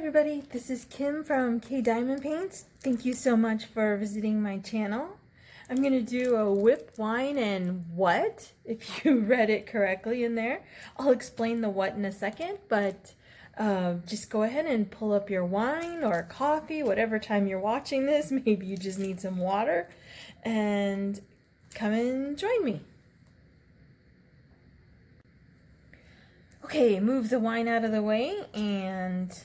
everybody, this is Kim from K Diamond Paints. Thank you so much for visiting my channel. I'm going to do a whip wine and what, if you read it correctly in there. I'll explain the what in a second, but just go ahead and pull up your wine or coffee, whatever time you're watching this. Maybe you just need some water, and come and join me. Okay, move the wine out of the way, and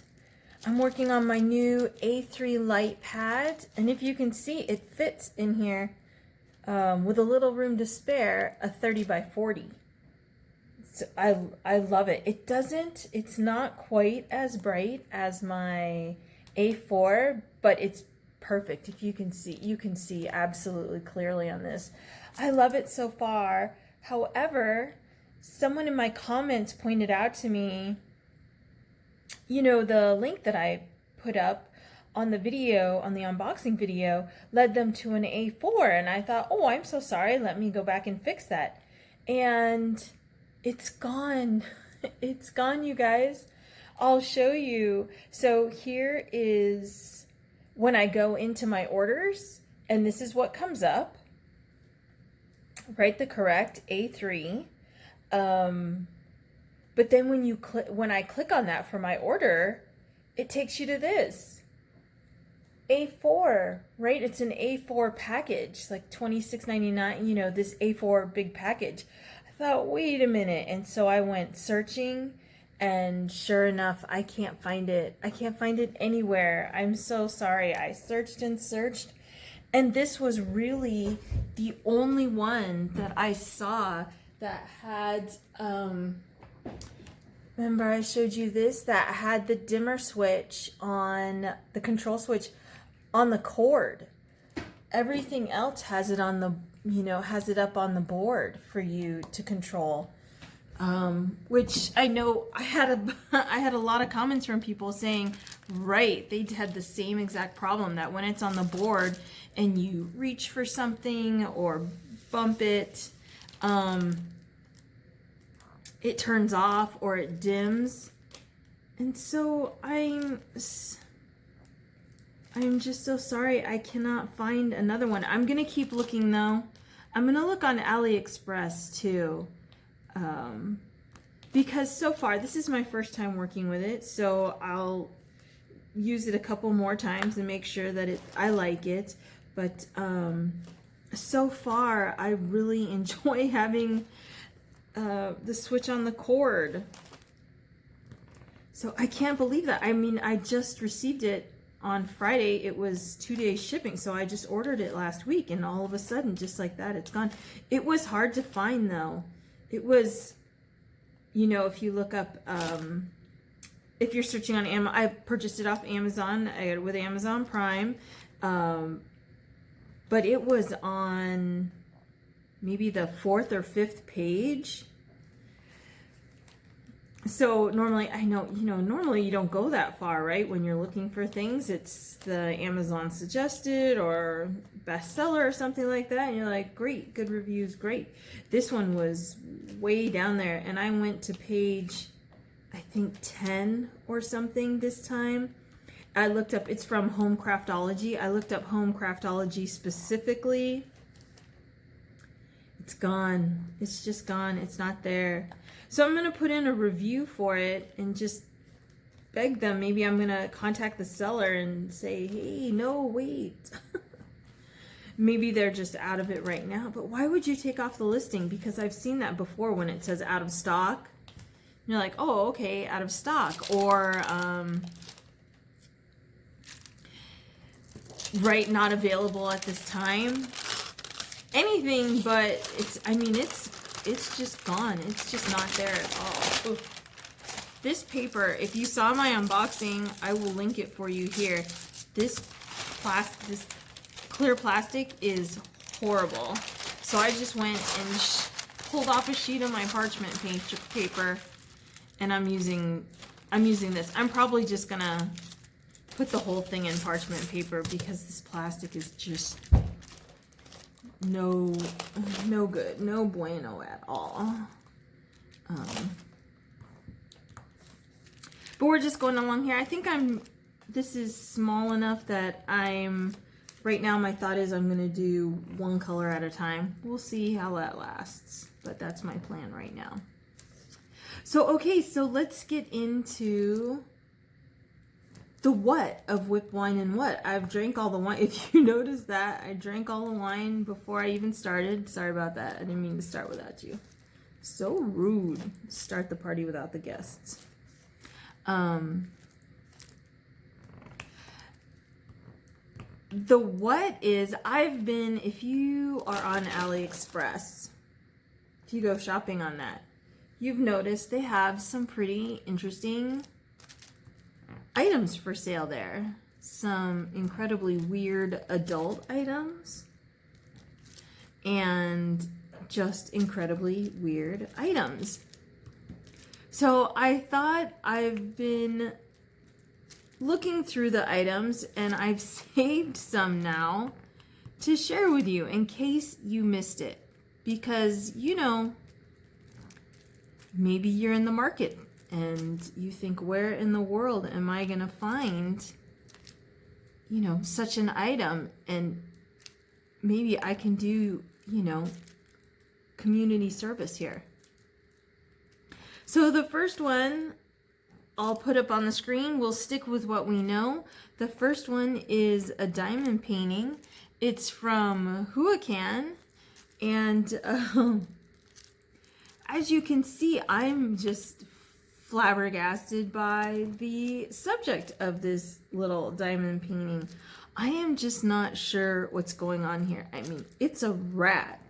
I'm working on my new A3 light pad, and if you can see, it fits in here with a little room to spare, a 30 by 40. So I love it. It's not quite as bright as my A4, but it's perfect. If you can see absolutely clearly on this. I love it so far. However, someone in my comments pointed out to me, you know, the link that I put up on the video, on the unboxing video, led them to an A4, and I thought, oh, I'm so sorry, let me go back and fix that. And it's gone. It's gone, you guys. I'll show you. So here is when I go into my orders, and this is what comes up. Right, the correct A3. But then when I click on that for my order, it takes you to this A4, right? It's an A4 package, like $26.99, you know, this A4 big package. I thought, wait a minute. And so I went searching, and sure enough, I can't find it. I can't find it anywhere. I'm so sorry. I searched and searched, and this was really the only one that I saw that had, remember I showed you this, that had the dimmer switch on, the control switch on the cord. Everything else has it on the, you know, has it up on the board for you to control. Which I know I had a lot of comments from people saying, right, they had the same exact problem, that when it's on the board and you reach for something or bump it, it turns off or it dims. And so I'm just so sorry I cannot find another one. I'm gonna keep looking though. I'm gonna look on AliExpress too, because so far this is my first time working with it, so I'll use it a couple more times and make sure that I like it. But so far I really enjoy having the switch on the cord. So I can't believe that. I mean, I just received it on Friday. It was 2 days shipping, so I just ordered it last week, and all of a sudden, just like that, it's gone. It was hard to find though. It was, you know, if you look up, if you're searching on Amazon, I purchased it off Amazon. I got it with Amazon Prime, but it was on maybe the 4th or 5th page. So normally, I know, you know, normally you don't go that far, right? When you're looking for things, it's the Amazon suggested or bestseller or something like that. And you're like, great, good reviews, great. This one was way down there. And I went to page, I think 10 or something this time. I looked up, it's from Home Craftology. I looked up Home Craftology specifically. It's gone. It's just gone. It's not there. So I'm going to put in a review for it and just beg them. Maybe I'm going to contact the seller and say, hey, no, wait. Maybe they're just out of it right now. But why would you take off the listing? Because I've seen that before when it says out of stock. You're like, oh, okay, out of stock. Or, right, not available at this time. Anything, but it's, I mean, it's just gone. It's just not there at all. Oof. This paper, if you saw my unboxing, I will link it for you here. This clear plastic is horrible. So I just went and pulled off a sheet of my parchment paper, and I'm using this. I'm probably just gonna put the whole thing in parchment paper because this plastic is just no good, no bueno at all. But we're just going along here. I think I'm this is small enough that right now my thought is I'm gonna do one color at a time. We'll see how that lasts, but that's my plan right now. So, okay, so let's get into the what of whipped wine and what. I've drank all the wine. If you notice that, I drank all the wine before I even started. Sorry about that. I didn't mean to start without you. So rude. Start the party without the guests. The what is, if you are on AliExpress, if you go shopping on that, you've noticed they have some pretty interesting items for sale there. Some incredibly weird adult items and just incredibly weird items. So I thought, I've been looking through the items and I've saved some now to share with you in case you missed it, because you know, maybe you're in the market and you think, where in the world am I gonna find, you know, such an item? And maybe I can do, you know, community service here. So the first one I'll put up on the screen. We'll stick with what we know. The first one is a diamond painting. It's from Huacan, and as you can see, I'm just flabbergasted by the subject of this little diamond painting. I am just not sure what's going on here. I mean, it's a rat.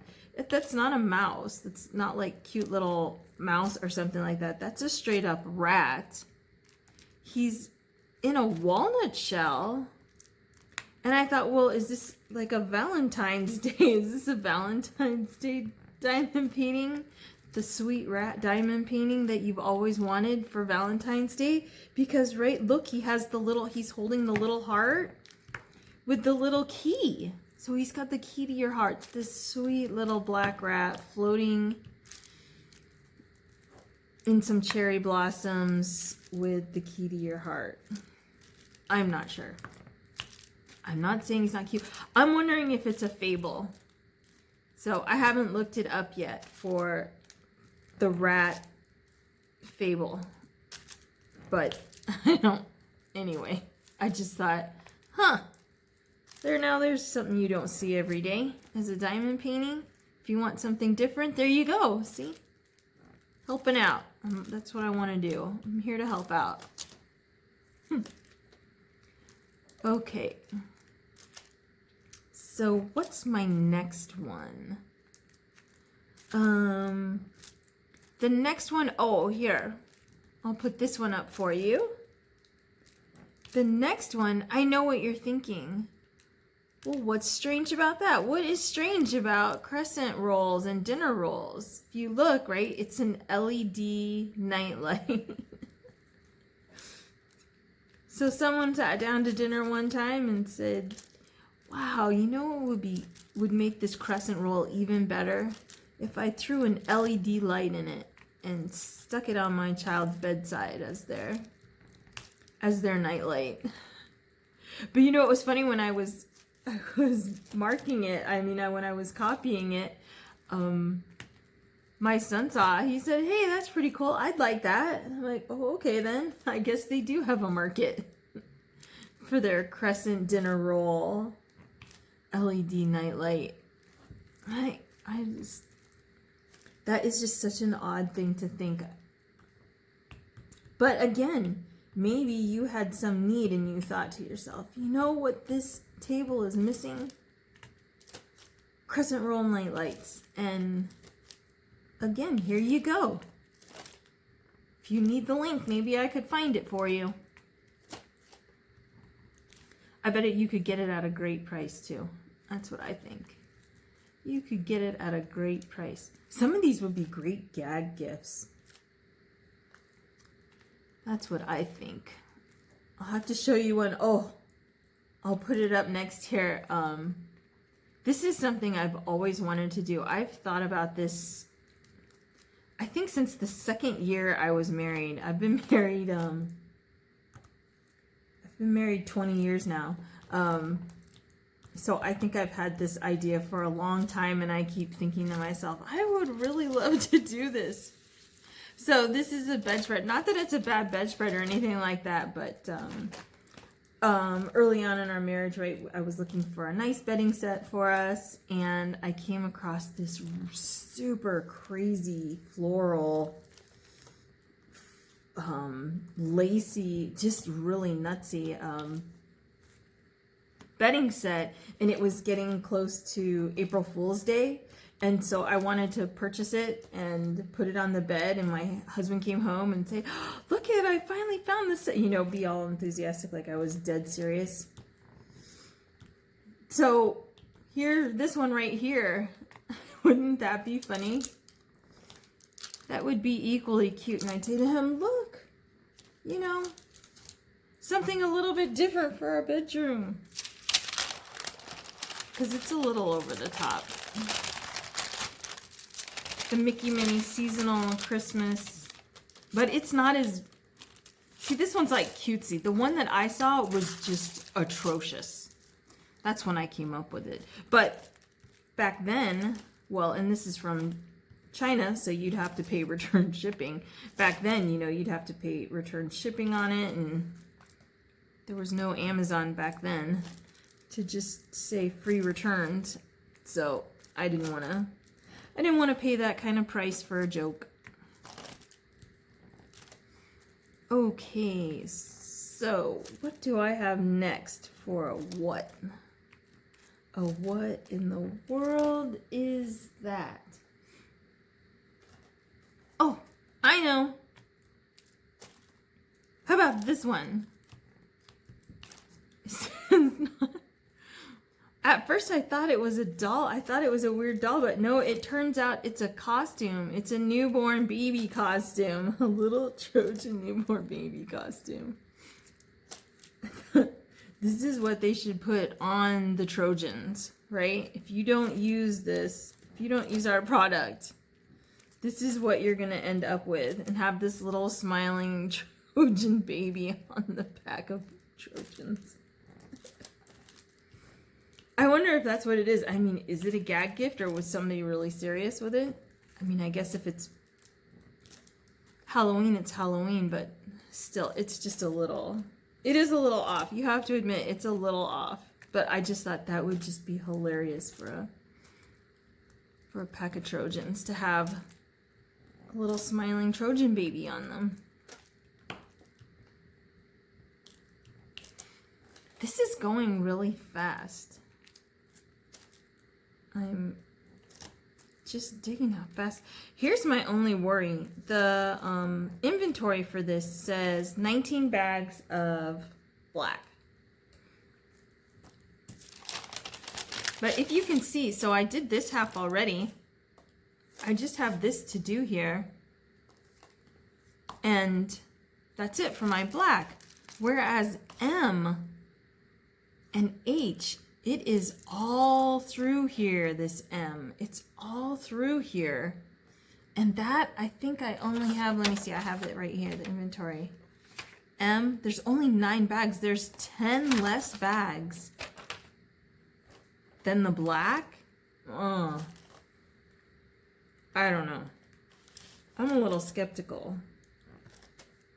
That's not a mouse. That's not like cute little mouse or something like that. That's a straight up rat. He's in a walnut shell. And I thought, well, is this like a Valentine's Day? Is this a Valentine's Day diamond painting? The sweet rat diamond painting that you've always wanted for Valentine's Day? Because, right, look, he's holding the little heart with the little key. So he's got the key to your heart. This sweet little black rat floating in some cherry blossoms with the key to your heart. I'm not sure. I'm not saying he's not cute. I'm wondering if it's a fable. So I haven't looked it up yet for the rat fable. But I don't. Anyway, I just thought, there's something you don't see every day as a diamond painting. If you want something different, there you go. See? Helping out. That's what I want to do. I'm here to help out. Okay. So what's my next one? The next one, oh, here. I'll put this one up for you. The next one, I know what you're thinking. Well, what's strange about that? What is strange about crescent rolls and dinner rolls? If you look, right, it's an LED nightlight. So someone sat down to dinner one time and said, wow, you know what would make this crescent roll even better? If I threw an LED light in it and stuck it on my child's bedside as their nightlight. But you know, it was funny when I was marking it. I mean, when I was copying it, my son saw it. He said, hey, that's pretty cool. I'd like that. I'm like, oh, okay then. I guess they do have a market for their crescent dinner roll LED nightlight. That is just such an odd thing to think. But again, maybe you had some need and you thought to yourself, you know what this table is missing? Crescent roll night lights. And again, here you go. If you need the link, maybe I could find it for you. I bet you could get it at a great price too. That's what I think. You could get it at a great price. Some of these would be great gag gifts. That's what I think. I'll have to show you one. Oh, I'll put it up next here. This is something I've always wanted to do. I've thought about this, I think, since the second year I was married. I've been married, I been married 20 years now. So I think I've had this idea for a long time, and I keep thinking to myself, I would really love to do this. So this is a bedspread. Not that it's a bad bedspread or anything like that, but early on in our marriage, right, I was looking for a nice bedding set for us, and I came across this super crazy floral, lacy, just really nutsy bedding set, and it was getting close to April Fool's Day. And so I wanted to purchase it and put it on the bed, and my husband came home and said, oh, look at, I finally found this, you know, be all enthusiastic like I was dead serious. So here, this one right here, wouldn't that be funny? That would be equally cute. And I'd say to him, look, you know, something a little bit different for our bedroom. Because it's a little over the top. The Mickey Minnie seasonal Christmas, but it's not as, see, this one's like cutesy. The one that I saw was just atrocious. That's when I came up with it. But back then, well, and this is from China, so you'd have to pay return shipping. Back then, you know, you'd have to pay return shipping on it, and there was no Amazon back then to just say free returns. So I didn't want to pay that kind of price for a joke. Okay, so what do I have next for a what? A what in the world is that? Oh, I know. How about this one? At first I thought it was a doll. I thought it was a weird doll, but no, it turns out it's a costume. It's a newborn baby costume. A little Trojan newborn baby costume. This is what they should put on the Trojans, right? If you don't use this, if you don't use our product, this is what you're going to end up with, and have this little smiling Trojan baby on the back of Trojans. I wonder if that's what it is. I mean, is it a gag gift, or was somebody really serious with it? I mean, I guess if it's Halloween, it's Halloween, but still, it's just a little, it is a little off. You have to admit, it's a little off. But I just thought that would just be hilarious for a pack of Trojans to have a little smiling Trojan baby on them. This is going really fast. I'm just digging how fast. Here's my only worry. The inventory for this says 19 bags of black. But if you can see, so I did this half already. I just have this to do here. And that's it for my black. Whereas M and H, it is all through here, this M. It's all through here. And that, I think I only have, let me see, I have it right here, the inventory. M, there's only 9 bags. There's 10 less bags than the black. I don't know. I'm a little skeptical.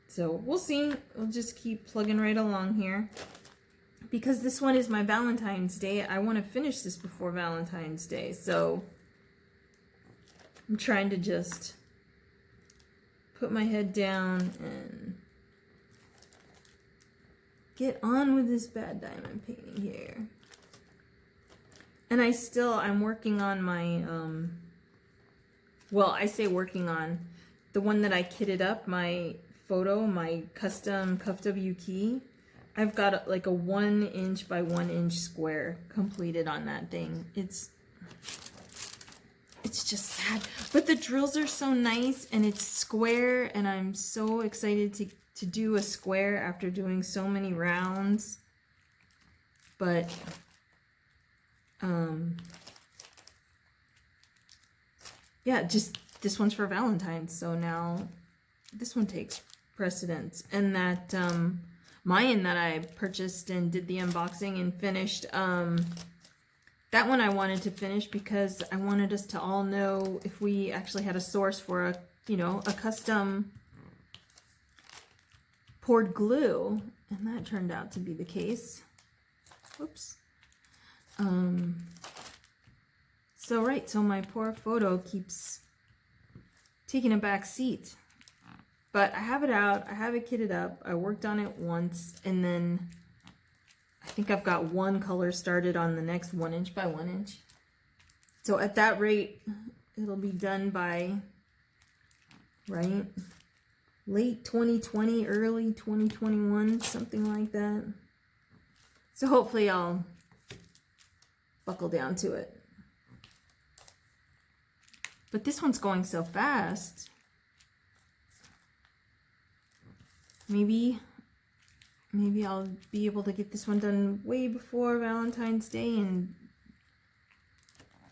So we'll see. We'll just keep plugging right along here. Because this one is my Valentine's Day, I want to finish this before Valentine's Day, so I'm trying to just put my head down and get on with this bad diamond painting here. And I'm working on my, well, I say working on, the one that I kitted up, my photo, my custom Cuff W key. I've got like a 1 inch by 1 inch square completed on that thing. It's just sad. But the drills are so nice, and it's square, and I'm so excited to do a square after doing so many rounds. But yeah, just this one's for Valentine's, so now this one takes precedence. And that Mayan that I purchased and did the unboxing and finished. That one I wanted to finish because I wanted us to all know if we actually had a source for a, you know, a custom poured glue, and that turned out to be the case. Whoops. So my poor photo keeps taking a back seat. But I have it out, I have it kitted up, I worked on it once, and then I think I've got one color started on the next 1 inch by 1 inch. So at that rate, it'll be done by, right, late 2020, early 2021, something like that. So hopefully I'll buckle down to it. But this one's going so fast. Maybe I'll be able to get this one done way before Valentine's Day and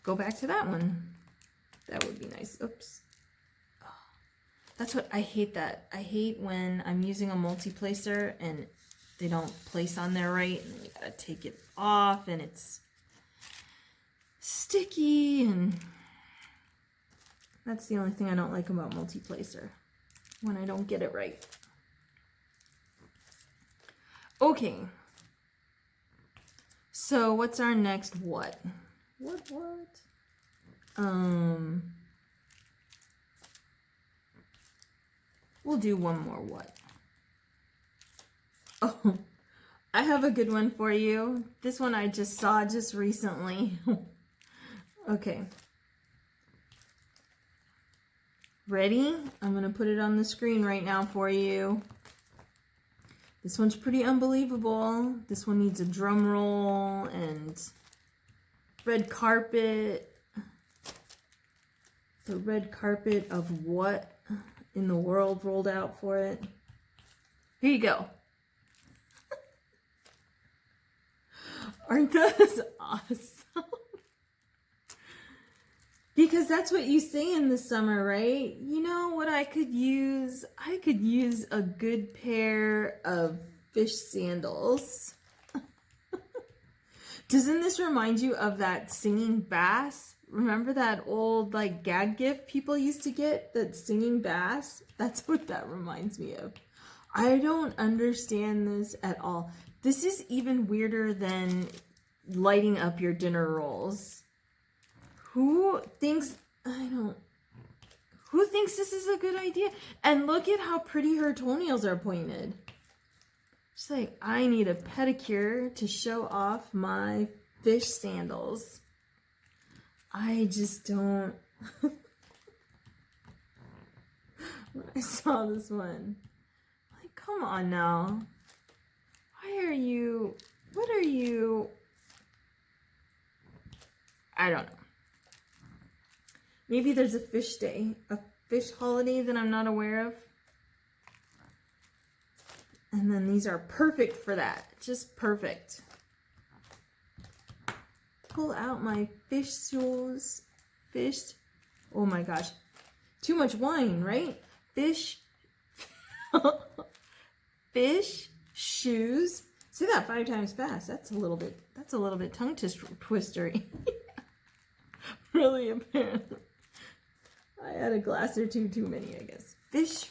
go back to that one. That would be nice. Oops. Oh, that's what I hate that. I hate when I'm using a multi-placer and they don't place on there right, and then you gotta take it off and it's sticky, and that's the only thing I don't like about multi-placer, when I don't get it right. Okay, so what's our next what? What? We'll do one more what. Oh, I have a good one for you. This one I just saw just recently. Okay. Ready? I'm gonna put it on the screen right now for you. This one's pretty unbelievable. This one needs a drum roll and red carpet. The red carpet of what in the world rolled out for it. Here you go. Aren't those awesome? Because that's what you say in the summer, right? You know what I could use? I could use a good pair of fish sandals. Doesn't this remind you of that singing bass? Remember that old like gag gift people used to get, that singing bass? That's what that reminds me of. I don't understand this at all. This is even weirder than lighting up your dinner rolls. Who thinks this is a good idea? And look at how pretty her toenails are pointed. She's like, I need a pedicure to show off my fish sandals. I just don't. When I saw this one, like, come on now. Why are you, what are you? I don't know. Maybe there's a fish day, a fish holiday that I'm not aware of. And then these are perfect for that. Just perfect. Pull out my fish shoes. Fish. Oh my gosh. Too much wine, right? Fish. Fish shoes. Say that 5 times fast. That's a little bit tongue twistery. Really, apparently. I had a glass or two too many, I guess. Fish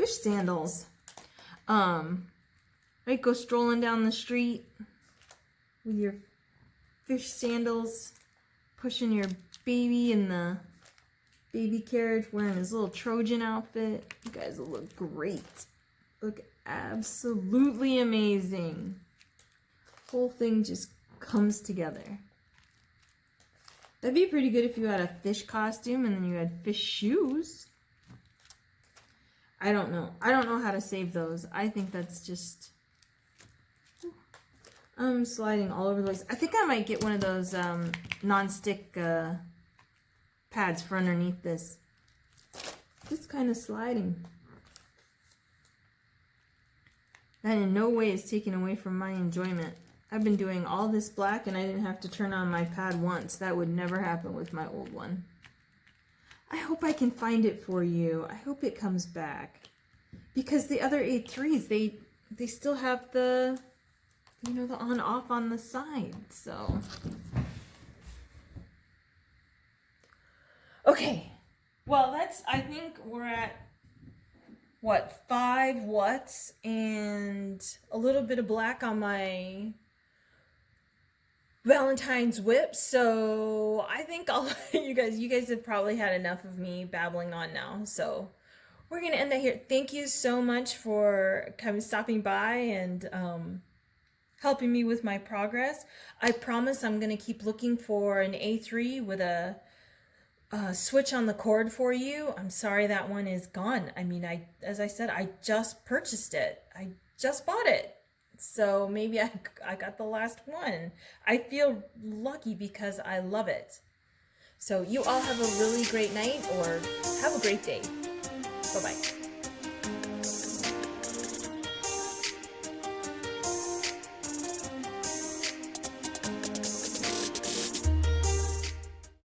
sandals. Right, go strolling down the street with your fish sandals, pushing your baby in the baby carriage, wearing his little Trojan outfit. You guys will look great. Look absolutely amazing. Whole thing just comes together. That'd be pretty good if you had a fish costume and then you had fish shoes. I don't know. I don't know how to save those. I think that's just... I'm sliding all over the place. I think I might get one of those non-stick pads for underneath this. Just kind of sliding. That in no way is taken away from my enjoyment. I've been doing all this black and I didn't have to turn on my pad once. That would never happen with my old one. I hope I can find it for you. I hope it comes back. Because the other A3s, they still have the, you know, the on off on the side. So okay, well, that's, I think we're at what, 5 watts and a little bit of black on my Valentine's whip. So I think I'll you guys have probably had enough of me babbling on now. So we're gonna end that here. Thank you so much for stopping by and helping me with my progress. I promise I'm gonna keep looking for an A3 with a switch on the cord for you. I'm sorry that one is gone. I mean, as I said, I just purchased it. I just bought it. So maybe I got the last one. I feel lucky because I love it. So you all have a really great night or have a great day. Bye-bye.